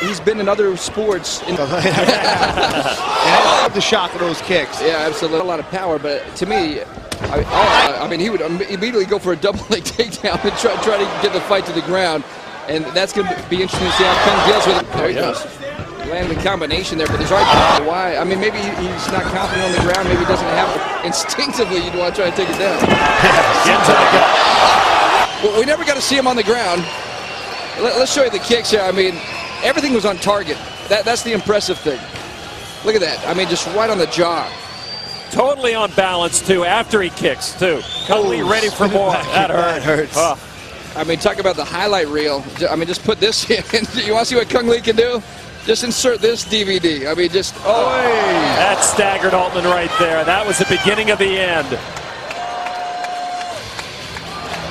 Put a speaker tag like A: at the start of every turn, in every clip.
A: He's been in other sports. And
B: I love the shock of those kicks.
A: Yeah, absolutely. A lot of power, but to me, I mean, he would immediately go for a double leg takedown and try to get the fight to the ground. And that's going to be interesting to see how Kung deals with it. There he goes. Landing the combination there, but there's already why. I mean, maybe he's not confident on the ground. Maybe he doesn't have it. Instinctively, you'd want to try to take it down. Well, we never got to see him on the ground. Let's show you the kicks here. I mean, everything was on target. That's the impressive thing. Look at that. I mean, just right on the jaw.
C: Totally on balance, too, after he kicks, too. Cung Le ready for more. That hurts. Oh.
A: I mean, talk about the highlight reel. I mean, just put this in. You want to see what Cung Le can do? Just insert this DVD. I mean, just, oh.
C: That staggered Altman right there. That was the beginning of the end.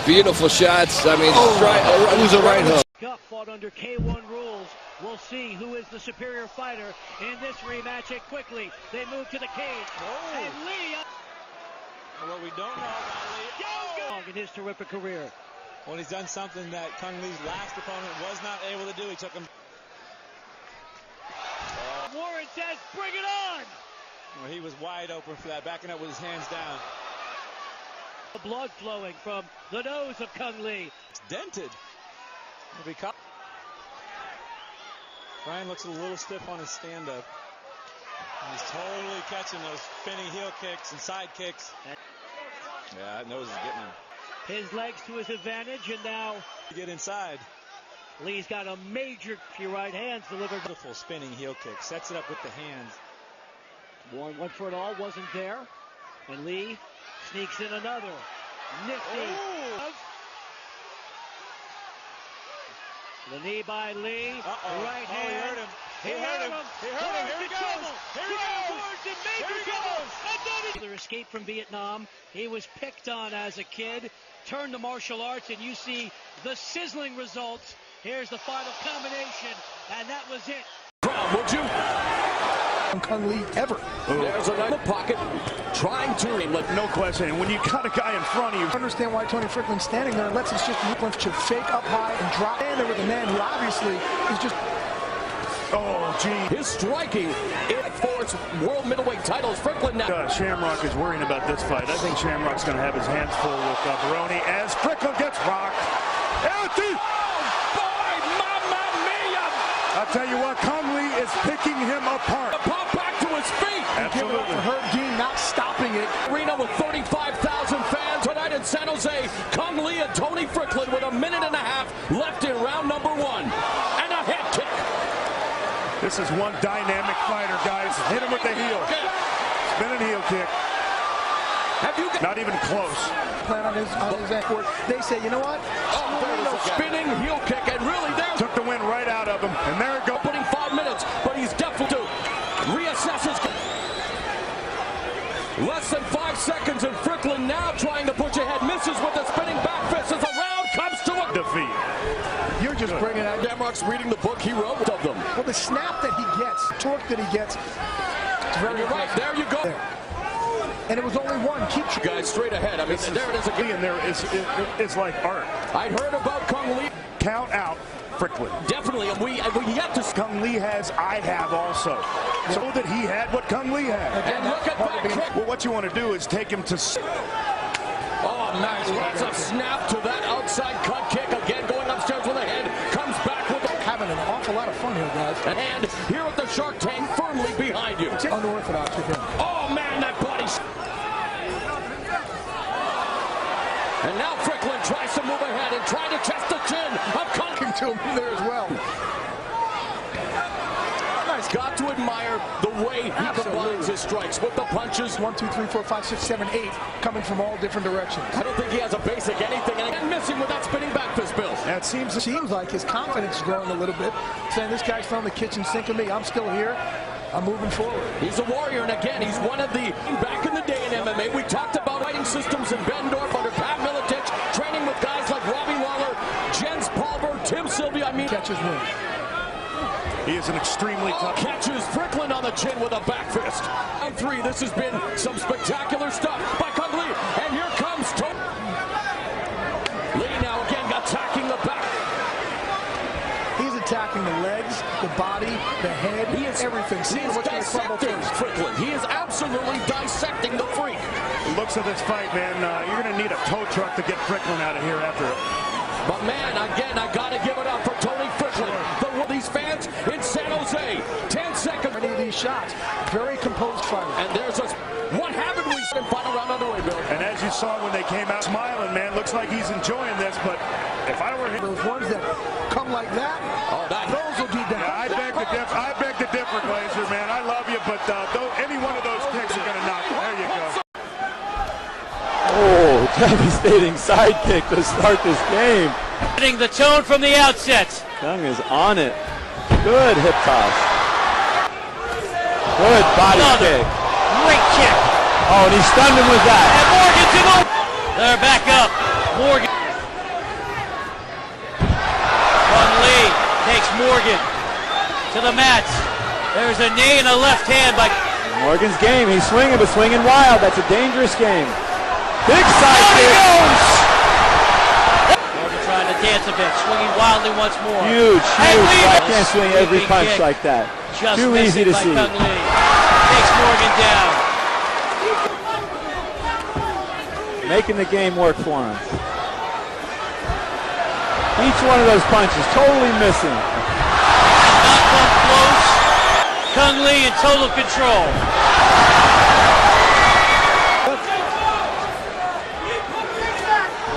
A: Beautiful shots. I mean, it was a right hook.
D: Fought under K1 rules. We'll see who is the superior fighter in this rematch. And quickly, they move to the cage. And Lee.
E: What we don't know about Lee.
D: In his terrific career.
E: Well, he's done something that Cung Le's last opponent was not able to do. He took him.
D: Warren says, bring it on!
E: Well, he was wide open for that, backing up with his hands down.
D: The blood flowing from the nose of Cung Le.
E: It's dented. Brian looks a little stiff on his stand-up. He's totally catching those spinning heel kicks and side kicks. Yeah, that nose is getting him.
D: His legs to his advantage, and now
E: get inside.
D: Lee's got a major few right hands delivered.
E: Beautiful spinning heel kick. Sets it up with the hands.
D: Warren went for it all, wasn't there. And Lee sneaks in another. Nifty.
E: Ooh.
D: The knee by Lee. Right hand.
E: He hurt him. He hurt him. Here he goes. Here he goes.
D: Another escape from Vietnam. He was picked on as a kid. Turned to martial arts, and you see the sizzling results. Here's the final combination, and that was it.
C: Would you?
F: Cung Le ever.
C: There's another pocket trying to like
F: no question. And when you got a guy in front of you, understand why Tony Strickland's standing there and lets us just to fake up high and drop in there with a man who obviously is just. Oh, gee.
C: His striking for its world middleweight titles. Strickland now.
F: Shamrock is worrying about this fight. I think Shamrock's going to have his hands full with Baroni as Strickland gets rocked. I'll tell you what, Cung Le is picking him apart.
C: Pop back to his feet.
F: Absolutely.
C: For Herb Dean not stopping it. Arena with 35,000 fans tonight in San Jose. Cung Le and Tony Strickland with a minute and a half left in round number 1. And a head kick.
F: This is one dynamic fighter, guys. Hit him with the heel. Spinning heel kick.
C: Have you
F: not even close.
G: Plan on his effort. They say, you know what?
C: Spinning heel kick, and really there
F: took the wind right out of him. And there it goes.
C: Putting 5 minutes, but he's definitely to reassess his. Less than 5 seconds, and Strickland now trying to push ahead, misses with the spinning back fist as the round comes to a
F: defeat.
G: You're just bringing out.
C: Shamrock's reading the book he wrote of them.
G: Well, the snap that he gets, the torque that he gets.
C: It's very right. There you go.
G: There. And it was only one. Keep
C: guys straight ahead. I mean, there it is again.
F: And there is it's like art.
C: I'd heard about Cung Le.
F: Count out Strickland.
C: Definitely, and we yet to.
F: Cung Le has, I have also. So that he had what Cung Le had.
C: And look at that.
F: Well, what you want to do is take him to.
C: Oh, nice. Lots of snap to that outside cut kick. Again, going upstairs with a head. Comes back with
G: having an awful lot of fun here, guys.
C: And here at the Shark Tank, firmly behind you.
G: It's unorthodox with him.
C: Oh, man, that body. And now Strickland tries to move ahead and try to test the chin of Cung Le
G: to him there as well.
C: Nice. Got to admire the way he combines his strikes with the punches.
G: 1, 2, 3, 4, 5, 6, 7, 8 coming from all different directions.
C: I don't think he has a basic anything, and missing with that spinning back fist, Bill.
G: That seems like his confidence is growing a little bit, saying this guy's throwing the kitchen sink at me. I'm still here. I'm moving forward.
C: He's a warrior, and again, he's one of the back in the day in MMA. We talked about fighting systems in Bendorf under Pat Miletich, training with guys like Robbie Lawler, Jens Palmer, Tim Sylvia.
G: Catches win.
F: He is an extremely tough.
C: Catches Strickland on the chin with a back fist. Round 3. This has been some spectacular stuff by Cung Le, and here comes Tony. Lee now again attacking the back.
G: He's attacking. attacking the legs, the body, the head, everything. Seeing what's going to crumble first.
C: Strickland. He is absolutely dissecting the freak.
F: The looks of this fight, man, you're going to need a tow truck to get Strickland out of here after it.
C: But man, again, I got to give it up for Tony Strickland. These fans in San Jose. 10 seconds.
G: Many of these shots, very composed fighter.
C: And there's a... What haven't we seen in final round underway, Bill?
F: And as you saw when they came out smiling, man, looks like he's enjoying this, but if I were him...
G: Those ones that come like that, those will be down.
F: Yeah, I beg to differ, Glazer, man. I love you, but any one of those kicks are going to knock you. There you go.
H: Oh, devastating side kick to start this game.
D: Setting the tone from the outset.
H: Kung is on it. Good hip toss. Good body kick.
D: Great kick.
H: Oh, and he stunned him with that.
D: And Morgan's in over. They're back up. Morgan. Cung Le takes Morgan to the mats. There's a knee and a left hand by
H: Morgan's game. He's swinging, but swinging wild. That's a dangerous game. Big side kick.
D: Morgan trying to dance a bit, swinging wildly once more.
H: Huge. I can't swing every
D: Big
H: punch
D: kick.
H: like that.
D: Just
H: Too easy to
D: by
H: see.
D: Cung Le. Takes Morgan down.
H: Making the game work for him. Each one of those punches totally missing.
D: Not come close. Cung Le in total control.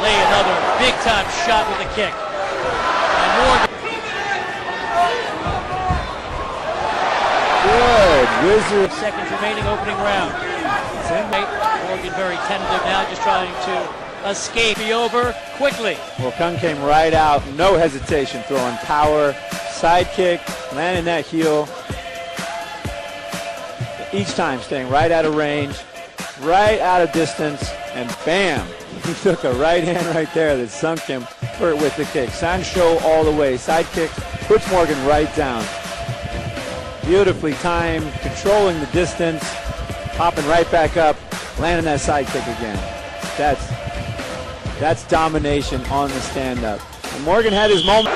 D: Le another big time shot with a kick. And Morgan.
H: Good. Wizard.
D: Seconds remaining, opening round. Morgan very tentative now, just trying to escape. Be over quickly.
H: Well, Kung came right out, no hesitation, throwing power, side kick, landing that heel. Each time staying right out of range, right out of distance, and bam! He took a right hand right there that sunk him with the kick. Sancho all the way. Side kick puts Morgan right down. Beautifully timed, controlling the distance, popping right back up, landing that side kick again. That's domination on the stand-up. And Morgan had his moment.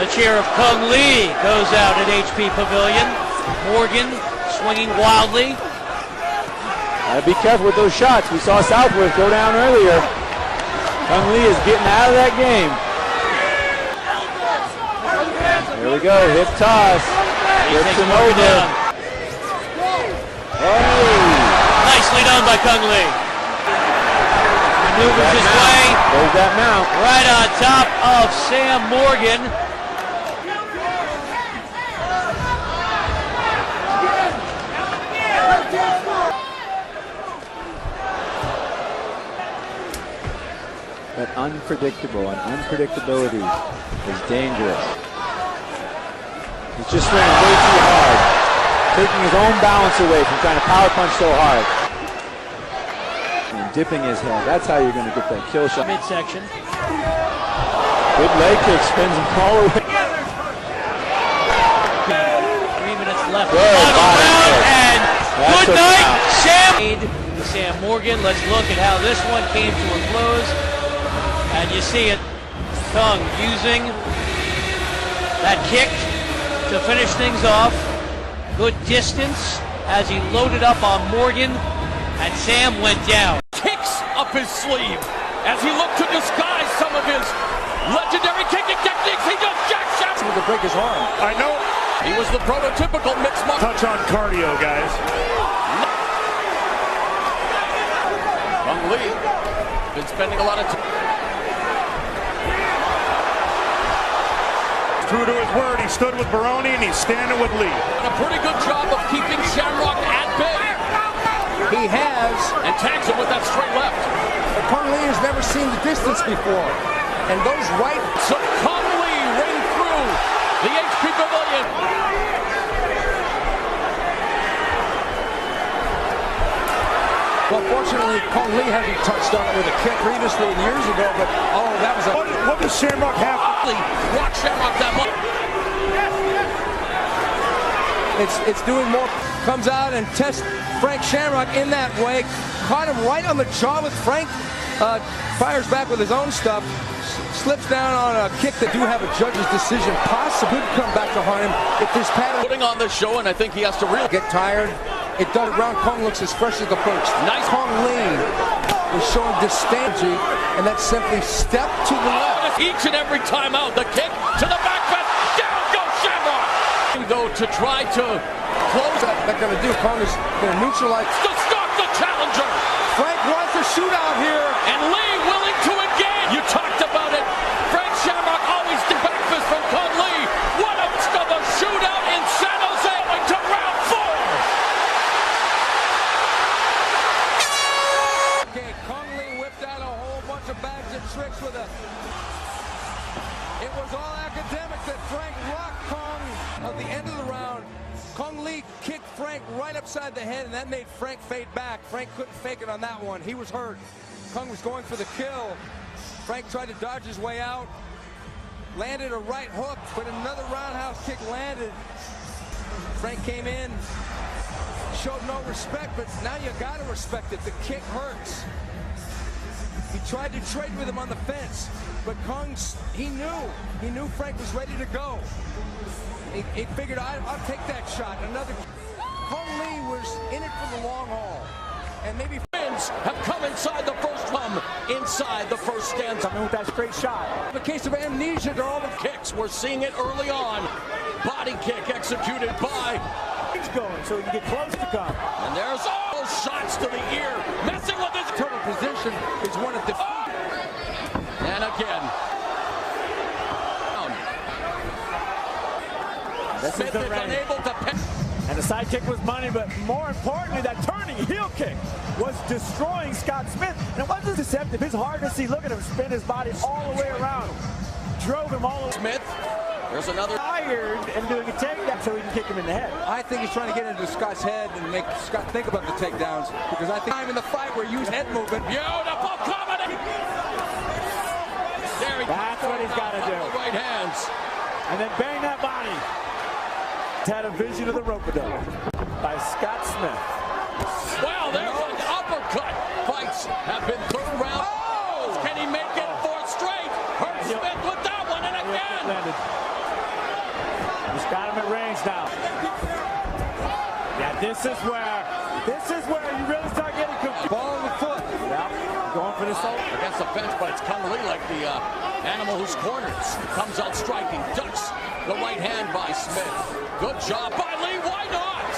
D: The cheer of Cung Le goes out at HP Pavilion. Morgan swinging wildly.
H: Gotta be careful with those shots. We saw Southworth go down earlier. Cung Le is getting out of that game. Here we go, hip toss. Gets him over. Hey!
D: Nicely done by Cung Le. Maneuvers his way.
H: There's that mount.
D: Right on top of Sam Morgan.
H: But unpredictable, and unpredictability is dangerous. He's just swinging way too hard, taking his own balance away from trying to power punch so hard. And dipping his head. That's how you're going to get that kill shot.
D: Midsection.
H: Good leg kick, spins him all the way.
D: 3 minutes left.
H: Good body kick.
D: And
H: That's
D: good
H: a
D: night,
H: foul.
D: Sam Morgan. Let's look at how this one came to a close. And you see it, Kung using that kick to finish things off. Good distance as he loaded up on Morgan, and Sam went down.
C: Kicks up his sleeve as he looked to disguise some of his legendary kicking techniques. He just jacks out to break his arm.
F: I know.
C: He was the prototypical mixed martial.
F: Touch on cardio, guys.
C: Cung Le been spending a lot of time.
F: True to his word, he stood with Baroni and he's standing with Lee.
C: Done a pretty good job of keeping Shamrock at bay.
G: He has.
C: And tags him with that straight left.
G: But Cung Le has never seen the distance before. And those right.
C: So Cung Le ring through the HP Pavilion.
G: Well, fortunately, Cung Le hasn't touched on it with a kick previously years ago, but that was a...
F: What does Shamrock have?
C: Rock Shamrock that much.
I: It's doing more. Comes out and tests Frank Shamrock in that way. Caught him right on the jaw with Frank. Fires back with his own stuff. slips down on a kick that do have a judge's decision. Possibly could come back to haunt him if this pattern.
C: Putting on the show, and I think he has to really
I: Get tired. It does. Round Kong looks as fresh as the first.
C: Nice.
I: Kong Le is showing disdain, and that's simply step to the left.
C: each and every time out. The kick to the back fence. Down goes Shamrock. Though to try to close
I: What they're going to do, Kong is going to neutralize.
C: to stop the challenger.
I: Frank wants a shootout here.
C: And Lee willing to engage. You talked about it. Frank Shamrock always the back fist from Cung Le. What a shootout in San Jose to round 4.
I: Okay, Cung Le whipped out a whole bunch of bags of tricks with a... It was all academic that Frank rocked Kong at the end of the round. Cung Le kicked Frank right upside the head, and that made Frank fade back. Frank couldn't fake it on that one. He was hurt. Kong was going for the kill. Frank tried to dodge his way out. Landed a right hook, but another roundhouse kick landed. Frank came in, showed no respect, but now you got to respect it. The kick hurts. He tried to trade with him on the fence, but he knew Frank was ready to go. He figured, I'll take that shot. Cung Le was in it for the long haul, and maybe
C: Wins have come inside the first inside the first stanza.
G: With that straight shot.
I: the case of amnesia, they're all the
C: Kicks, we're seeing it early on. Body kick executed by,
G: He's going, so he can get close to come.
C: and there's all shots to the ear, messing with his
I: total position is one of defeat.
C: and again. Smith is unable to pick.
J: And the side kick was money, but more importantly, that turning heel kick was destroying Scott Smith. And it wasn't deceptive. His hardness, look at him spin his body all the way around. Drove him all over.
C: Smith, there's another.
J: Tired and doing a takedown so he can kick him in the head.
I: I think he's trying to get into Scott's head and make Scott think about the takedowns, because I think time in the fight where he used head movement.
C: Beautiful comedy. There he
J: That's what he's got to do.
C: Right hands.
J: And then bang that body. Had a vision of the rope-a-dope by Scott Smith.
C: Well, there's an uppercut. Fights have been third round. Oh! Can he make it fourth straight? Hurt Smith with that one, and again.
J: He's got him at range now. Yeah, this is where you really start getting confused.
I: Ball in the foot.
J: Yep, going for the soul.
C: Against the fence, but it's Cung Le like the animal whose corners. Comes out striking, ducks the right hand by Smith. Good job by Lee, why not?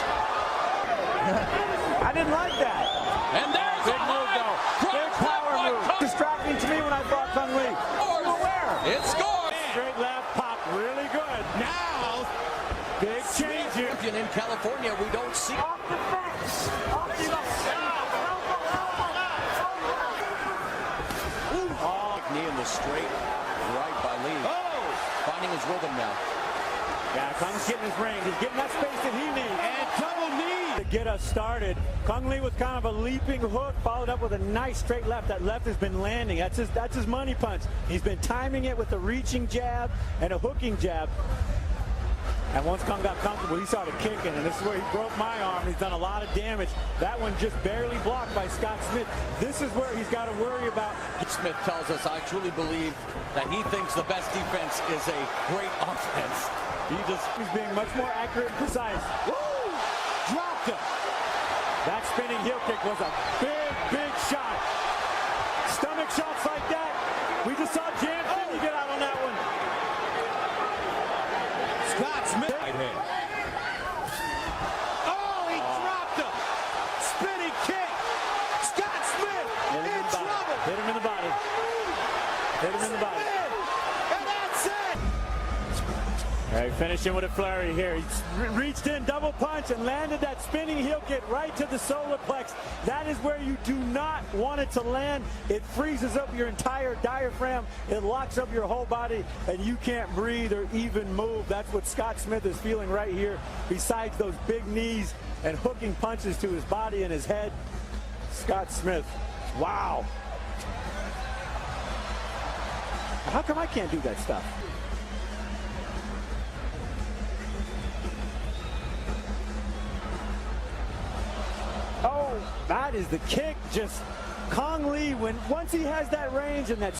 J: I didn't like that.
C: And there's
J: Big
C: a
J: move, though. Big power move. Distracting to me when I fought Cung Le.
C: It scored.
J: Straight left, pop, really good. Now, big change here.
C: In California, we don't see.
J: Off the fence. Off the
C: Knee in the straight right by Lee. Finding his rhythm now.
J: Yeah, Kung's getting his range. He's getting that space that he needs. And double knee to get us started. Cung Le with kind of a leaping hook, followed up with a nice straight left. That left has been landing. That's his money punch. He's been timing it with a reaching jab and a hooking jab. And once Kung got comfortable, he started kicking, and this is where he broke my arm. He's done a lot of damage. That one just barely blocked by Scott Smith. This is where he's got to worry about.
C: Smith tells us, I truly believe that he thinks the best defense is a great offense.
J: He's being much more accurate and precise. Woo! Dropped him. That spinning heel kick was a big shot. Stomach shots like that. We just saw Jan Finney get out on that one. Scott Smith. Right hand. Oh, he dropped him. Spinning kick. Scott Smith in trouble. Hit him in the body. Hit him in the body. And that's it. All right, finishing with a flurry here. He reached in, double punch, and landed that spinning heel kick right to the solar plex. That is where you do not want it to land. It freezes up your entire diaphragm. It locks up your whole body, and you can't breathe or even move. That's what Scott Smith is feeling right here, besides those big knees and hooking punches to his body and his head. Scott Smith, wow. How come I can't do that stuff? Oh, that is the kick. Just Cung Le, once he has that range and that